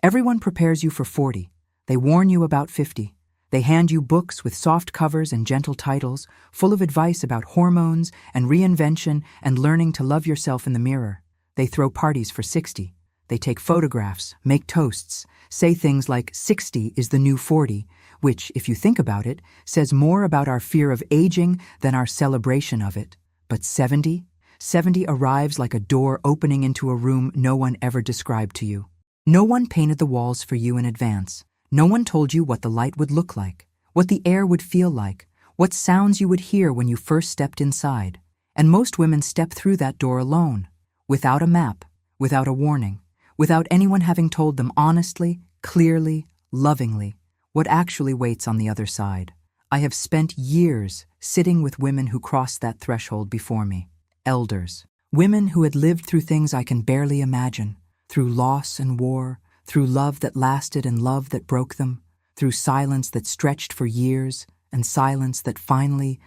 Everyone prepares you for 40. They warn you about 50. They hand you books with soft covers and gentle titles, full of advice about hormones and reinvention and learning to love yourself in the mirror. They throw parties for 60. They take photographs, make toasts, say things like 60 is the new 40, which, if you think about it, says more about our fear of aging than our celebration of it. But 70? 70 arrives like a door opening into a room no one ever described to you. No one painted the walls for you in advance. No one told you what the light would look like, what the air would feel like, what sounds you would hear when you first stepped inside. And most women step through that door alone, without a map, without a warning, without anyone having told them honestly, clearly, lovingly, what actually waits on the other side. I have spent years sitting with women who crossed that threshold before me. Elders. Women who had lived through things I can barely imagine, through loss and war, through love that lasted and love that broke them, through silence that stretched for years and silence that finally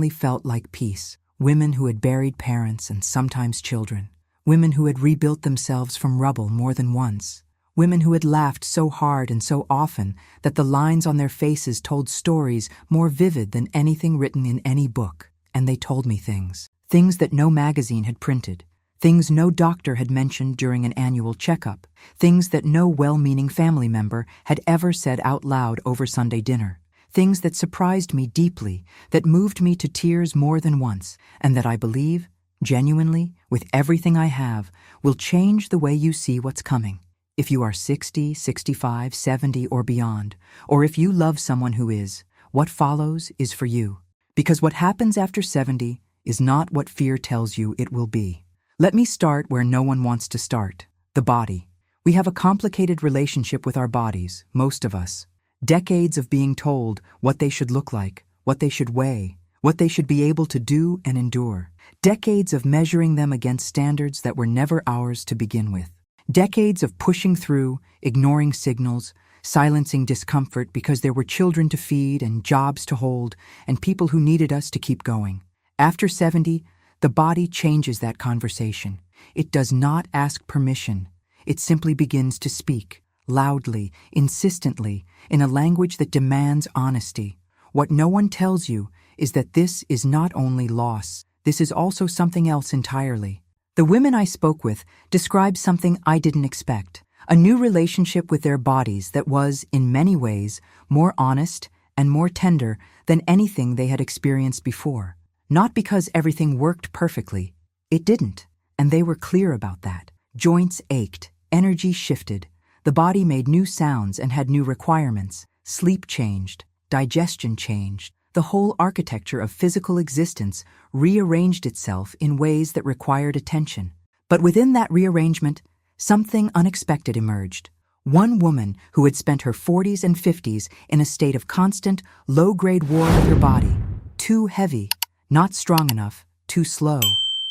felt like peace. Women who had buried parents and sometimes children. Women who had rebuilt themselves from rubble more than once. Women who had laughed so hard and so often that the lines on their faces told stories more vivid than anything written in any book. And they told me things that no magazine had printed, things no doctor had mentioned during an annual checkup, things that no well-meaning family member had ever said out loud over Sunday dinner, things that surprised me deeply, that moved me to tears more than once, and that I believe, genuinely, with everything I have, will change the way you see what's coming. If you are 60, 65, 70, or beyond, or if you love someone who is, what follows is for you. Because what happens after 70 is not what fear tells you it will be. Let me start where no one wants to start, the body. We have a complicated relationship with our bodies, most of us. Decades of being told what they should look like, what they should weigh, what they should be able to do and endure. Decades of measuring them against standards that were never ours to begin with. Decades of pushing through, ignoring signals, silencing discomfort because there were children to feed and jobs to hold and people who needed us to keep going. After 70, the body changes that conversation. It does not ask permission. It simply begins to speak, loudly, insistently, in a language that demands honesty. What no one tells you is that this is not only loss, this is also something else entirely. The women I spoke with described something I didn't expect, a new relationship with their bodies that was, in many ways, more honest and more tender than anything they had experienced before. Not because everything worked perfectly. It didn't, and they were clear about that. Joints ached, energy shifted, the body made new sounds and had new requirements. Sleep changed, digestion changed. The whole architecture of physical existence rearranged itself in ways that required attention. But within that rearrangement, something unexpected emerged. One woman who had spent her 40s and 50s in a state of constant, low-grade war with her body, too heavy, not strong enough, too slow,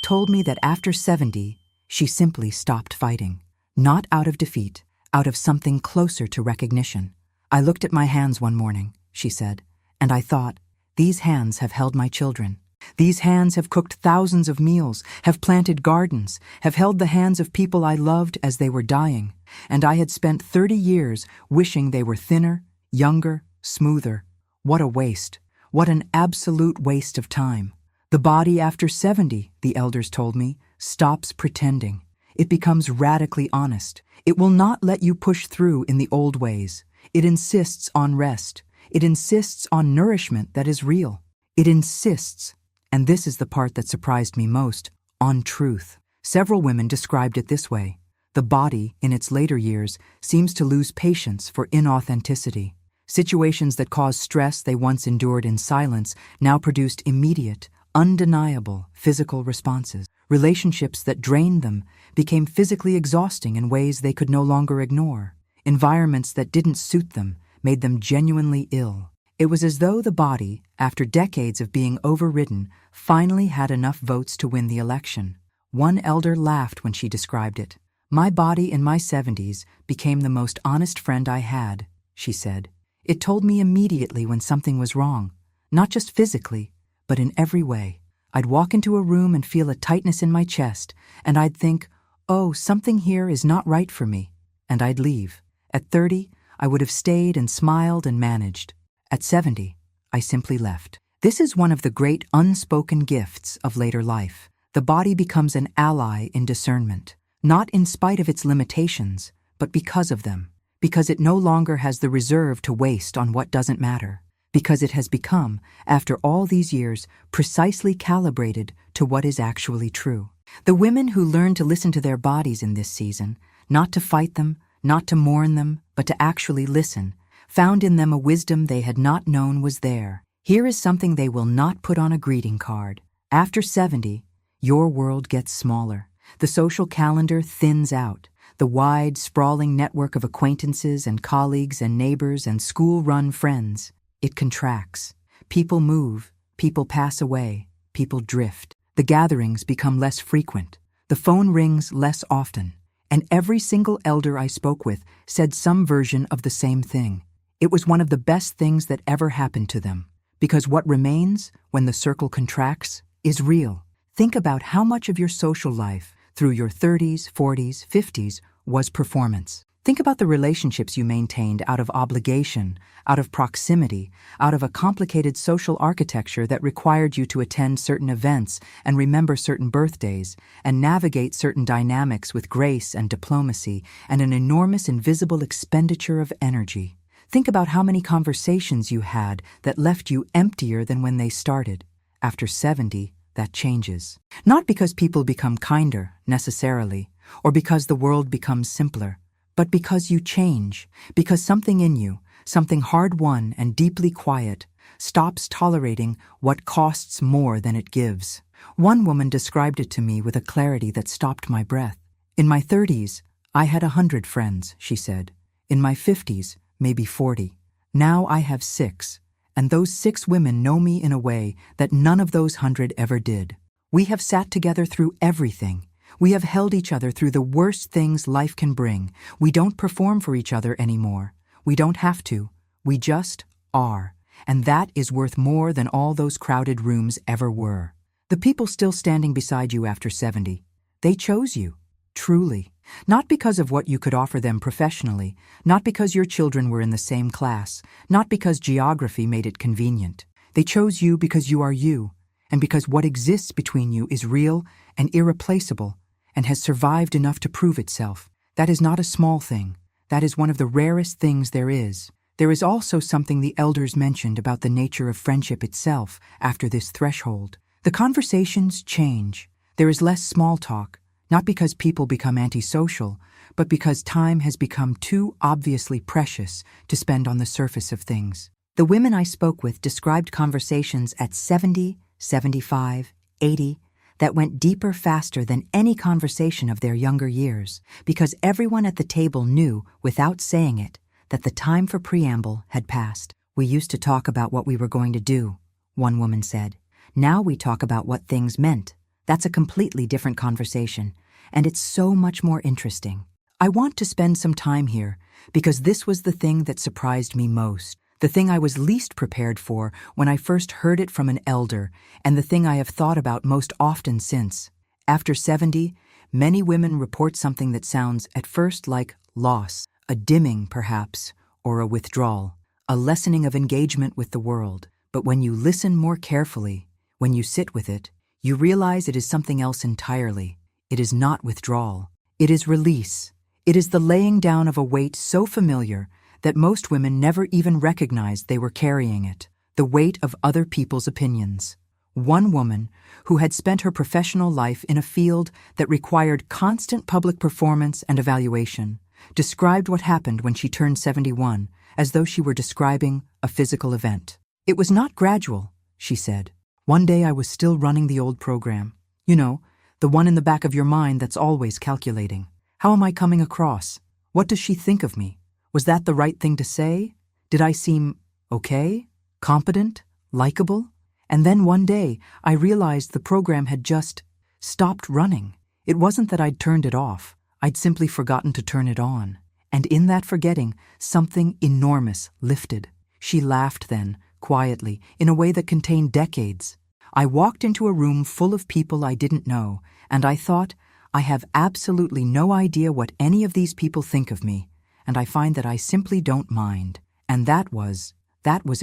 told me that after 70, she simply stopped fighting. Not out of defeat, out of something closer to recognition. I looked at my hands one morning, she said, and I thought, these hands have held my children. These hands have cooked thousands of meals, have planted gardens, have held the hands of people I loved as they were dying, and I had spent 30 years wishing they were thinner, younger, smoother. What a waste. What an absolute waste of time. The body after 70, the elders told me, stops pretending. It becomes radically honest. It will not let you push through in the old ways. It insists on rest. It insists on nourishment that is real. It insists, and this is the part that surprised me most, on truth. Several women described it this way. The body, in its later years, seems to lose patience for inauthenticity. Situations that caused stress they once endured in silence now produced immediate, undeniable physical responses. Relationships that drained them became physically exhausting in ways they could no longer ignore. Environments that didn't suit them made them genuinely ill. It was as though the body, after decades of being overridden, finally had enough votes to win the election. One elder laughed when she described it. My body in my 70s became the most honest friend I had, she said. It told me immediately when something was wrong, not just physically, but in every way. I'd walk into a room and feel a tightness in my chest, and I'd think, oh, something here is not right for me, and I'd leave. At 30, I would have stayed and smiled and managed. At 70, I simply left. This is one of the great unspoken gifts of later life. The body becomes an ally in discernment, not in spite of its limitations, but because of them, because it no longer has the reserve to waste on what doesn't matter, because it has become, after all these years, precisely calibrated to what is actually true. The women who learn to listen to their bodies in this season, not to fight them, not to mourn them, but to actually listen, found in them a wisdom they had not known was there. Here is something they will not put on a greeting card. After 70, your world gets smaller. The social calendar thins out. The wide, sprawling network of acquaintances and colleagues and neighbors and school-run friends, it contracts. People move, people pass away, people drift. The gatherings become less frequent. The phone rings less often. And every single elder I spoke with said some version of the same thing. It was one of the best things that ever happened to them. Because what remains, when the circle contracts, is real. Think about how much of your social life, through your 30s, 40s, 50s, was performance. Think about the relationships you maintained out of obligation, out of proximity, out of a complicated social architecture that required you to attend certain events and remember certain birthdays and navigate certain dynamics with grace and diplomacy and an enormous invisible expenditure of energy. Think about how many conversations you had that left you emptier than when they started. After 70, that changes. Not because people become kinder, necessarily, or because the world becomes simpler, but because you change, because something in you, something hard-won and deeply quiet, stops tolerating what costs more than it gives. One woman described it to me with a clarity that stopped my breath. In my 30s, I had 100 friends, she said. In my 50s, maybe 40. Now I have 6, and those 6 women know me in a way that none of those 100 ever did. We have sat together through everything. We have held each other through the worst things life can bring. We don't perform for each other anymore. We don't have to. We just are. And that is worth more than all those crowded rooms ever were. The people still standing beside you after 70, they chose you, truly. Not because of what you could offer them professionally, not because your children were in the same class, not because geography made it convenient. They chose you because you are you, and because what exists between you is real and irreplaceable, and has survived enough to prove itself. That is not a small thing. That is one of the rarest things there is. There is also something the elders mentioned about the nature of friendship itself after this threshold. The conversations change. There is less small talk, not because people become antisocial, but because time has become too obviously precious to spend on the surface of things. The women I spoke with described conversations at 70, 75, 80, that went deeper faster than any conversation of their younger years, because everyone at the table knew, without saying it, that the time for preamble had passed. We used to talk about what we were going to do, one woman said. Now we talk about what things meant. That's a completely different conversation, and it's so much more interesting. I want to spend some time here, because this was the thing that surprised me most, the thing I was least prepared for when I first heard it from an elder, and the thing I have thought about most often since. After 70, many women report something that sounds at first like loss, a dimming perhaps, or a withdrawal, a lessening of engagement with the world. But when you listen more carefully, when you sit with it, you realize it is something else entirely. It is not withdrawal. It is release. It is the laying down of a weight so familiar that most women never even recognized they were carrying it, the weight of other people's opinions. One woman, who had spent her professional life in a field that required constant public performance and evaluation, described what happened when she turned 71 as though she were describing a physical event. It was not gradual, she said. One day I was still running the old program. You know, the one in the back of your mind that's always calculating. How am I coming across? What does she think of me? Was that the right thing to say? Did I seem okay? Competent? Likeable? And then one day, I realized the program had just stopped running. It wasn't that I'd turned it off. I'd simply forgotten to turn it on. And in that forgetting, something enormous lifted. She laughed then, quietly, in a way that contained decades. I walked into a room full of people I didn't know, and I thought, I have absolutely no idea what any of these people think of me. and I find that I simply don't mind. And that was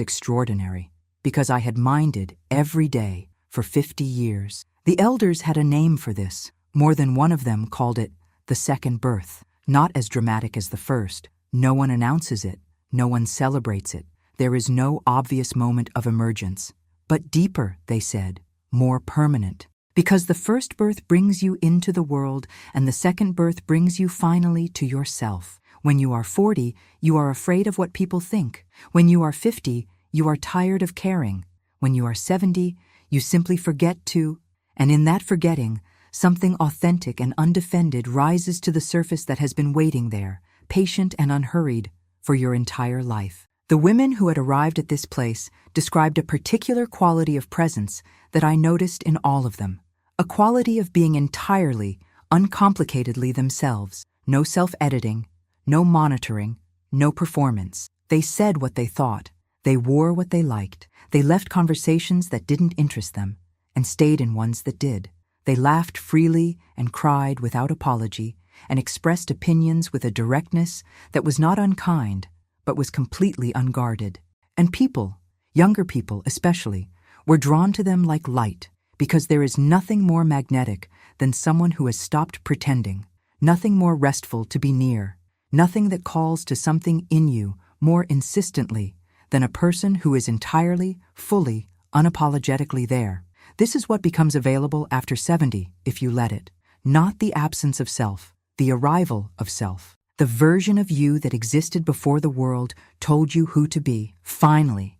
extraordinary, because I had minded every day for 50 years. The elders had a name for this. More than one of them called it the second birth. Not as dramatic as the first. No one announces it. No one celebrates it. There is no obvious moment of emergence. But deeper, they said, more permanent. Because the first birth brings you into the world, and the second birth brings you finally to yourself. When you are 40, you are afraid of what people think. When you are 50, you are tired of caring. When you are 70, you simply forget to, and in that forgetting, something authentic and undefended rises to the surface that has been waiting there, patient and unhurried, for your entire life. The women who had arrived at this place described a particular quality of presence that I noticed in all of them. A quality of being entirely, uncomplicatedly themselves. No self-editing, no monitoring, no performance. They said what they thought. They wore what they liked. They left conversations that didn't interest them and stayed in ones that did. They laughed freely and cried without apology and expressed opinions with a directness that was not unkind, but was completely unguarded. And people, younger people especially, were drawn to them like light, because there is nothing more magnetic than someone who has stopped pretending, nothing more restful to be near, nothing that calls to something in you more insistently than a person who is entirely, fully, unapologetically there. This is what becomes available after 70, if you let it. Not the absence of self, the arrival of self. The version of you that existed before the world told you who to be, finally,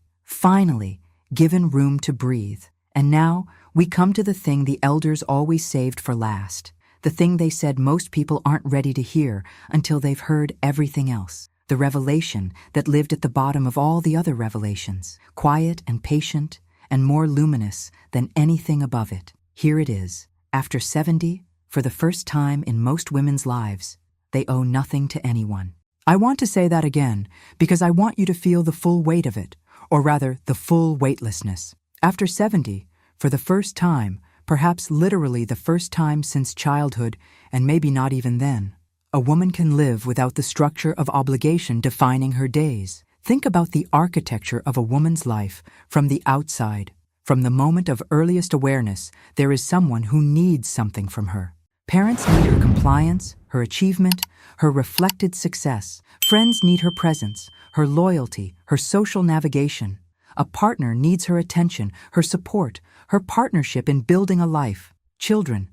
given room to breathe. And now we come to the thing the elders always saved for last, the thing they said most people aren't ready to hear until they've heard everything else. The revelation that lived at the bottom of all the other revelations, quiet and patient and more luminous than anything above it. Here it is. After 70, for the first time in most women's lives, they owe nothing to anyone. I want to say that again because I want you to feel the full weight of it, or rather the full weightlessness. After 70, for the first time, perhaps literally the first time since childhood, and maybe not even then, a woman can live without the structure of obligation defining her days. Think about the architecture of a woman's life from the outside. From the moment of earliest awareness, there is someone who needs something from her. Parents need her compliance, her achievement, her reflected success. Friends need her presence, her loyalty, her social navigation. A partner needs her attention, her support, her partnership in building a life. Children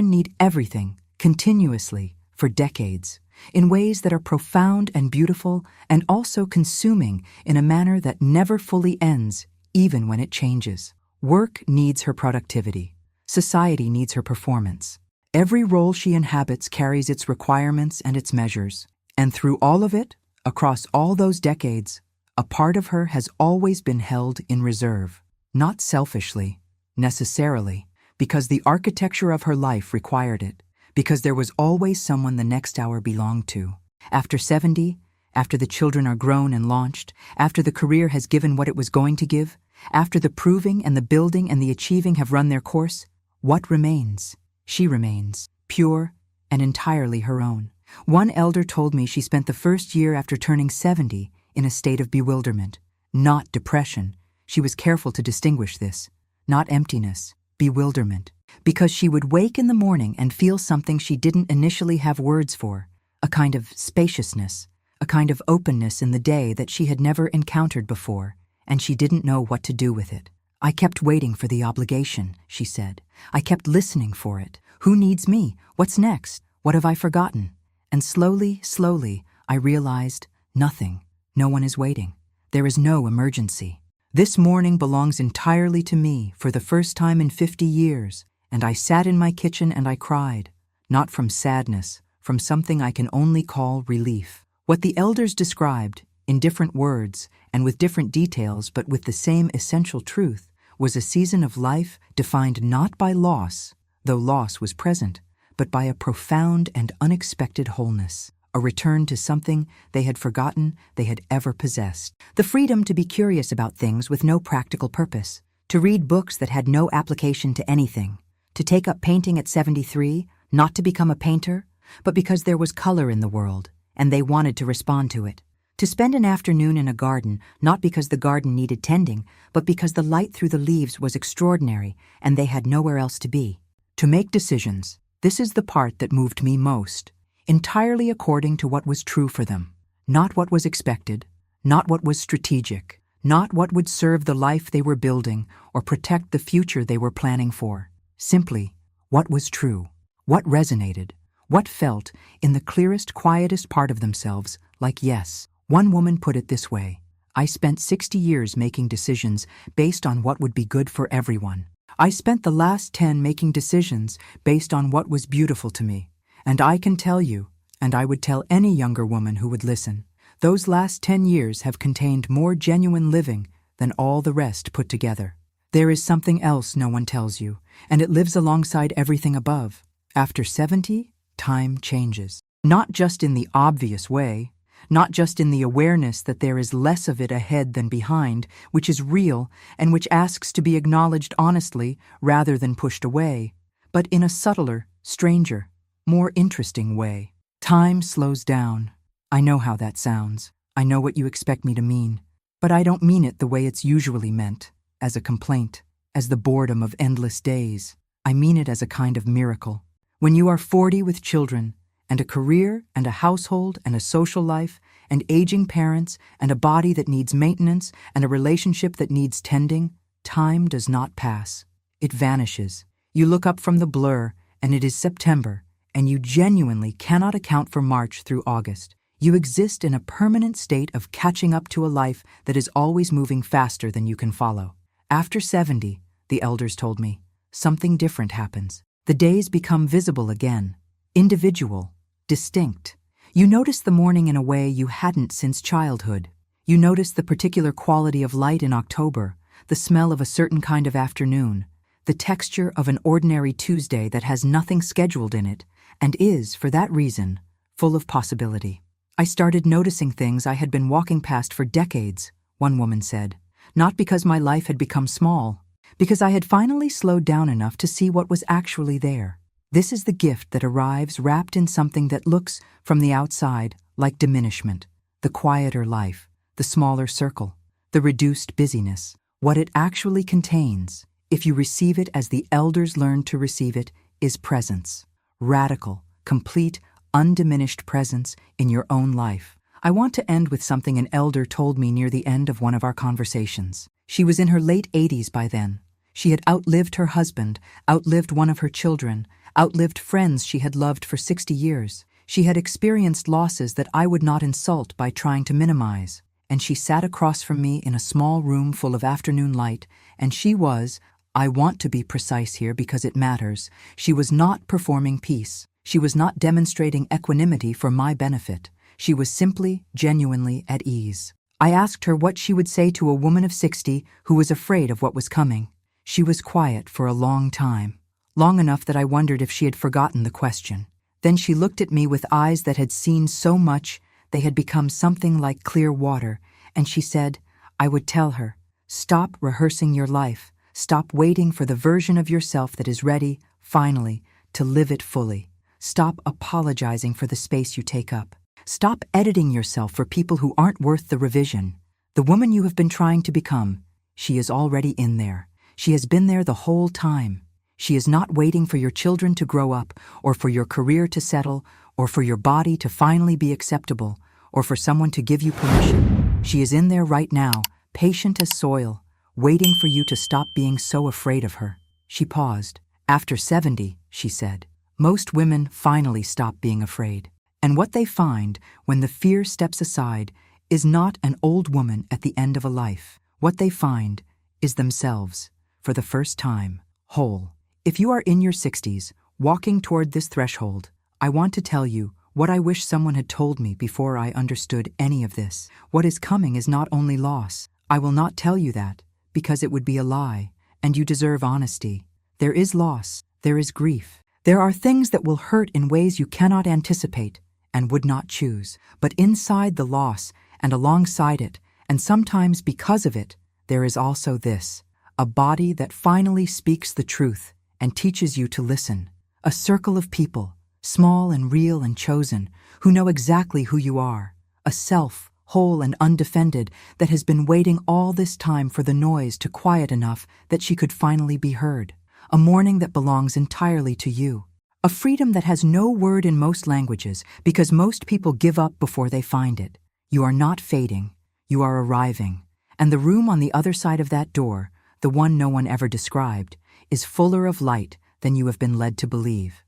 need everything, continuously, for decades, in ways that are profound and beautiful and also consuming in a manner that never fully ends, even when it changes. Work needs her productivity. Society needs her performance. Every role she inhabits carries its requirements and its measures. And through all of it, across all those decades, a part of her has always been held in reserve. Not selfishly, necessarily, because the architecture of her life required it, because there was always someone the next hour belonged to. After 70, after the children are grown and launched, after the career has given what it was going to give, after the proving and the building and the achieving have run their course, what remains? She remains, pure and entirely her own. One elder told me she spent the first year after turning 70 in a state of bewilderment, not depression. She was careful to distinguish this. Not emptiness, bewilderment. Because she would wake in the morning and feel something she didn't initially have words for, a kind of spaciousness, a kind of openness in the day that she had never encountered before, and she didn't know what to do with it. I kept waiting for the obligation, she said. I kept listening for it. Who needs me? What's next? What have I forgotten? And slowly, I realized nothing. No one is waiting. There is no emergency. This morning belongs entirely to me for the first time in 50 years, and I sat in my kitchen and I cried, not from sadness, from something I can only call relief. What the elders described, in different words and with different details but with the same essential truth, was a season of life defined not by loss, though loss was present, but by a profound and unexpected wholeness, a return to something they had forgotten they had ever possessed. The freedom to be curious about things with no practical purpose, to read books that had no application to anything, to take up painting at 73, not to become a painter, but because there was color in the world, and they wanted to respond to it. To spend an afternoon in a garden, not because the garden needed tending, but because the light through the leaves was extraordinary and they had nowhere else to be. To make decisions, this is the part that moved me most, entirely according to what was true for them, not what was expected, not what was strategic, not what would serve the life they were building or protect the future they were planning for. Simply, what was true, what resonated, what felt in the clearest, quietest part of themselves like yes. One woman put it this way: I spent 60 years making decisions based on what would be good for everyone. I spent the last 10 making decisions based on what was beautiful to me. And I can tell you, and I would tell any younger woman who would listen, those last 10 years have contained more genuine living than all the rest put together. There is something else no one tells you, and it lives alongside everything above. After 70, time changes. Not just in the obvious way, not just in the awareness that there is less of it ahead than behind, which is real and which asks to be acknowledged honestly rather than pushed away, but in a subtler, stranger, more interesting way. Time slows down. I know how that sounds. I know what you expect me to mean. But I don't mean it the way it's usually meant, as a complaint, as the boredom of endless days. I mean it as a kind of miracle. When you are 40 with children, and a career, and a household, and a social life, and aging parents, and a body that needs maintenance, and a relationship that needs tending, time does not pass. It vanishes. You look up from the blur, and it is September, and you genuinely cannot account for March through August. You exist in a permanent state of catching up to a life that is always moving faster than you can follow. After 70, the elders told me, something different happens. The days become visible again, individual, distinct. You notice the morning in a way you hadn't since childhood. You notice the particular quality of light in October, the smell of a certain kind of afternoon, the texture of an ordinary Tuesday that has nothing scheduled in it, and is, for that reason, full of possibility. I started noticing things I had been walking past for decades, one woman said, not because my life had become small, because I had finally slowed down enough to see what was actually there. This is the gift that arrives wrapped in something that looks, from the outside, like diminishment, the quieter life, the smaller circle, the reduced busyness. What it actually contains, if you receive it as the elders learned to receive it, is presence. Radical, complete, undiminished presence in your own life. I want to end with something an elder told me near the end of one of our conversations. She was in her late 80s by then. She had outlived her husband, outlived one of her children, outlived friends she had loved for 60 years. She had experienced losses that I would not insult by trying to minimize. And she sat across from me in a small room full of afternoon light, and she was, I want to be precise here because it matters, she was not performing peace. She was not demonstrating equanimity for my benefit. She was simply, genuinely at ease. I asked her what she would say to a woman of 60 who was afraid of what was coming. She was quiet for a long time, long enough that I wondered if she had forgotten the question. Then she looked at me with eyes that had seen so much they had become something like clear water, and she said, I would tell her, stop rehearsing your life, stop waiting for the version of yourself that is ready, finally, to live it fully. Stop apologizing for the space you take up. Stop editing yourself for people who aren't worth the revision. The woman you have been trying to become, she is already in there. She has been there the whole time. She is not waiting for your children to grow up, or for your career to settle, or for your body to finally be acceptable, or for someone to give you permission. She is in there right now, patient as soil, waiting for you to stop being so afraid of her. She paused. After 70, she said, most women finally stop being afraid. And what they find, when the fear steps aside, is not an old woman at the end of a life. What they find is themselves, for the first time, whole. If you are in your 60s, walking toward this threshold, I want to tell you what I wish someone had told me before I understood any of this. What is coming is not only loss. I will not tell you that, because it would be a lie, and you deserve honesty. There is loss, there is grief. There are things that will hurt in ways you cannot anticipate and would not choose. But inside the loss, and alongside it, and sometimes because of it, there is also this, a body that finally speaks the truth and teaches you to listen. A circle of people, small and real and chosen, who know exactly who you are, a self, whole and undefended, that has been waiting all this time for the noise to quiet enough that she could finally be heard. A morning that belongs entirely to you. A freedom that has no word in most languages because most people give up before they find it. You are not fading, you are arriving, and the room on the other side of that door, the one no one ever described, is fuller of light than you have been led to believe.